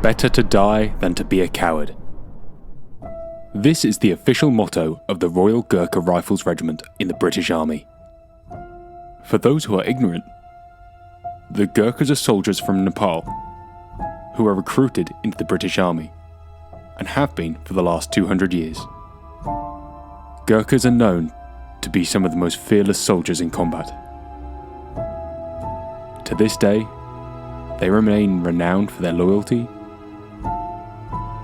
better to die than to be a coward. This is the official motto of the Royal Gurkha Rifles Regiment in the British Army. For those who are ignorant, the Gurkhas are soldiers from Nepal who are recruited into the British Army and have been for the last 200 years. Gurkhas are known to be some of the most fearless soldiers in combat. To this day, they remain renowned for their loyalty,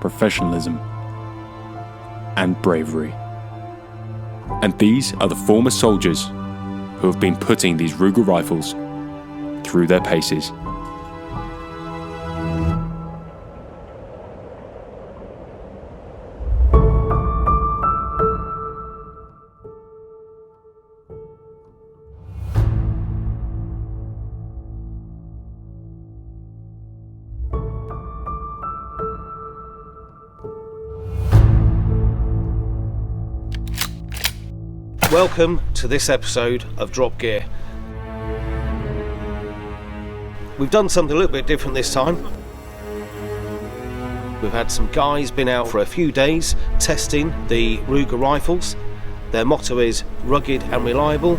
professionalism, and bravery. And these are the former soldiers who have been putting these Ruger rifles through their paces. Welcome to this episode of Drop Gear. We've done something a little bit different this time. We've had some guys been out for a few days testing the Ruger rifles. Their motto is rugged and reliable.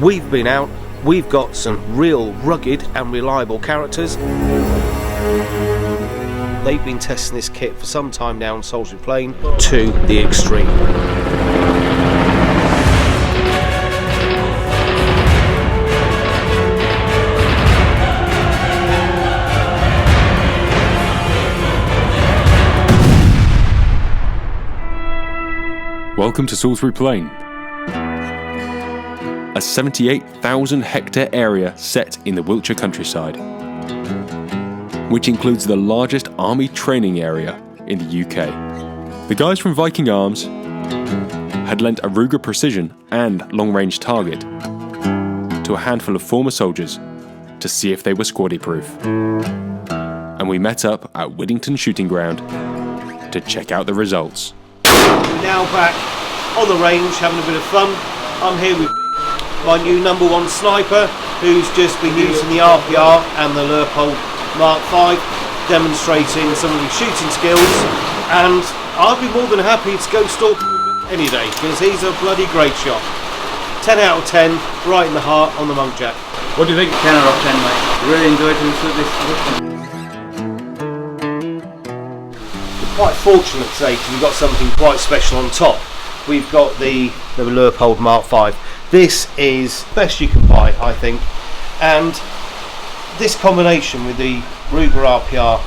We've been out, we've got some real rugged and reliable characters. They've been testing this kit for some time now on Soldier Plane to the extreme. Welcome to Salisbury Plain, a 78,000 hectare area set in the Wiltshire countryside, which includes the largest army training area in the UK. The guys from Viking Arms had lent a Ruger Precision and long-range target to a handful of former soldiers to see if they were squaddy-proof. And we met up at Whittington Shooting Ground to check out the results. We're now back on the range having a bit of fun. I'm here with my new #1 sniper who's just been using the RPR and the Leopold Mark V, demonstrating some of his shooting skills, and I'd be more than happy to go stalking him any day because he's a bloody great shot. 10 out of 10, right in the heart on the Monkjack. What do you think? 10 out of 10, mate. Really enjoyed this. We're quite fortunate today because we've got something quite special on top. We've got the Leopold Mark V. This is best you can buy, I think, and this combination with the Ruger RPR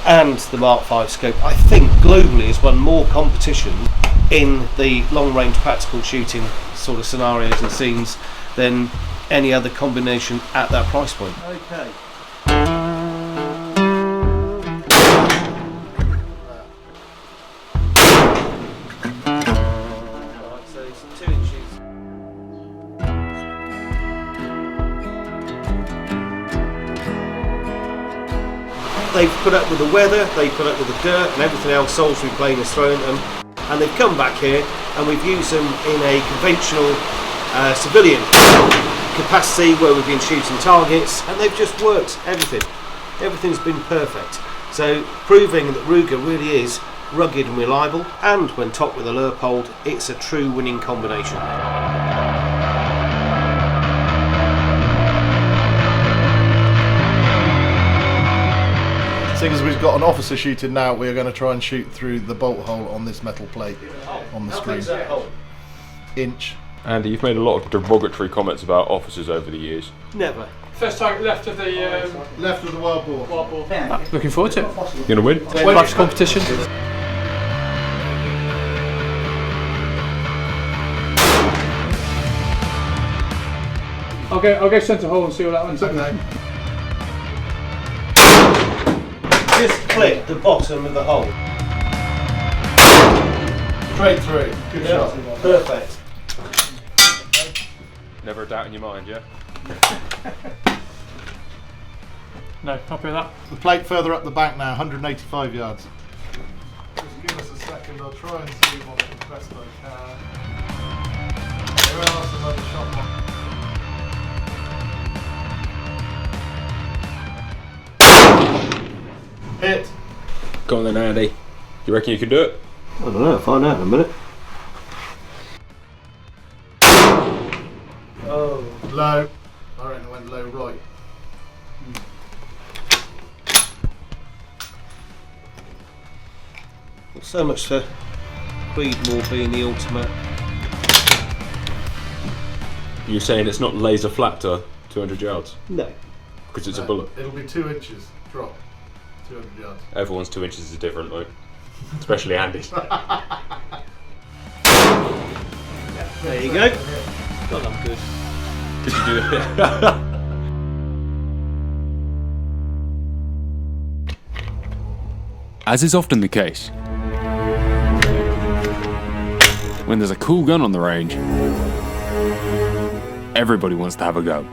and the Mark V scope, I think globally has won more competition in the long-range practical shooting sort of scenarios and scenes than any other combination at that price point. Okay. They've put up with the weather, they've put up with the dirt and everything else Salisbury Plain has thrown at them, and they've come back here and we've used them in a conventional civilian capacity where we've been shooting targets, and they've just worked everything. Everything's been perfect. So proving that Ruger really is rugged and reliable, and when topped with a Leopold, it's a true winning combination. Seeing as we've got an officer shooting now, we're going to try and shoot through the bolt hole on this metal plate on the screen. Inch. Andy, you've made a lot of derogatory comments about officers over the years. Never. First target left of the Left of the wild boar. looking forward to it. You gonna win? Life's competition. I'll go centre hole and see what happens. Okay. Just clip the bottom of the hole. Straight through. Good shot. Perfect. Never a doubt in your mind, yeah? No, happy with that. The plate further up the back now, 185 yards. Just give us a second, I'll try and see what the best I can. There are some other shot marks. Hit. Go on then, Andy. You reckon you can do it? I don't know, find out in a minute. Oh. Low. I reckon it went low right. So much for Creedmoor being the ultimate. You're saying it's not laser flat to 200 yards? No. Because it's a bullet. It'll be 2 inches drop. 200 yards. Everyone's 2 inches is different, though. Especially Andy's. There you go. God, I'm good. Did you do it? As is often the case, when there's a cool gun on the range, everybody wants to have a go.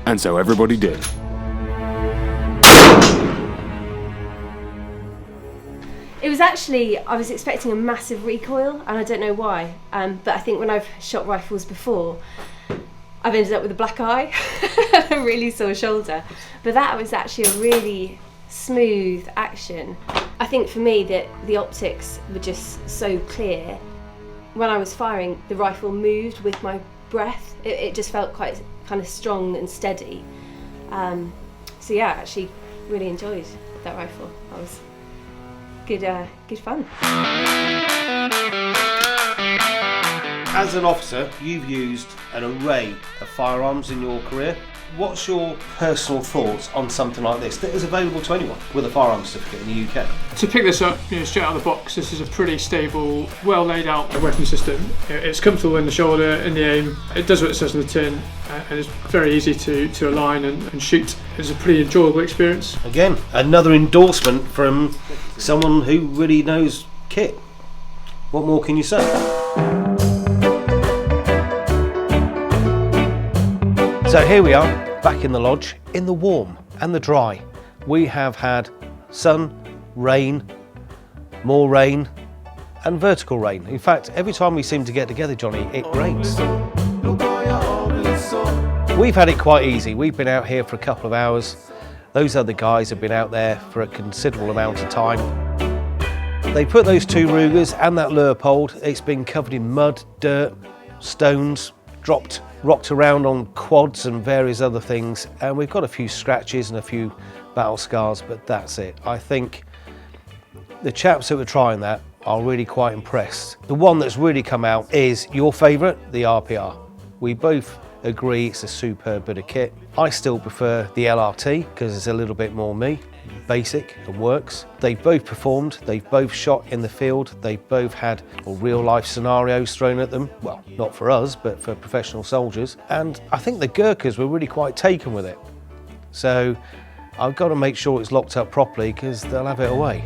And so everybody did. It was actually, I was expecting a massive recoil, and I don't know why, but I think when I've shot rifles before, I've ended up with a black eye, a really sore shoulder. But that was actually a really smooth action. I think for me that the optics were just so clear. When I was firing, the rifle moved with my breath. It just felt quite kind of strong and steady. So yeah, I actually really enjoyed that rifle. That was good fun. As an officer, you've used an array of firearms in your career. What's your personal thoughts on something like this that is available to anyone with a firearms certificate in the UK? To pick this up, straight out of the box, this is a pretty stable, well laid out weapon system. It's comfortable in the shoulder, in the aim. It does what it says on the tin, and it's very easy to align and shoot. It's a pretty enjoyable experience. Again, another endorsement from someone who really knows kit. What more can you say? So here we are, back in the lodge, in the warm and the dry. We have had sun, rain, more rain, and vertical rain. In fact, every time we seem to get together, Johnny, it rains. We've had it quite easy. We've been out here for a couple of hours. Those other guys have been out there for a considerable amount of time. They put those 2 Rugers and that Leupold. It's been covered in mud, dirt, stones, rocked around on quads and various other things, and we've got a few scratches and a few battle scars, but that's it. I think the chaps that were trying that are really quite impressed. The one that's really come out is your favourite, the RPR. We both agree it's a superb bit of kit. I still prefer the LRT because it's a little bit more me, basic and works. They've both performed, they've both shot in the field, they've both had real life scenarios thrown at them. Well, not for us, but for professional soldiers. And I think the Gurkhas were really quite taken with it. So I've got to make sure it's locked up properly because they'll have it away.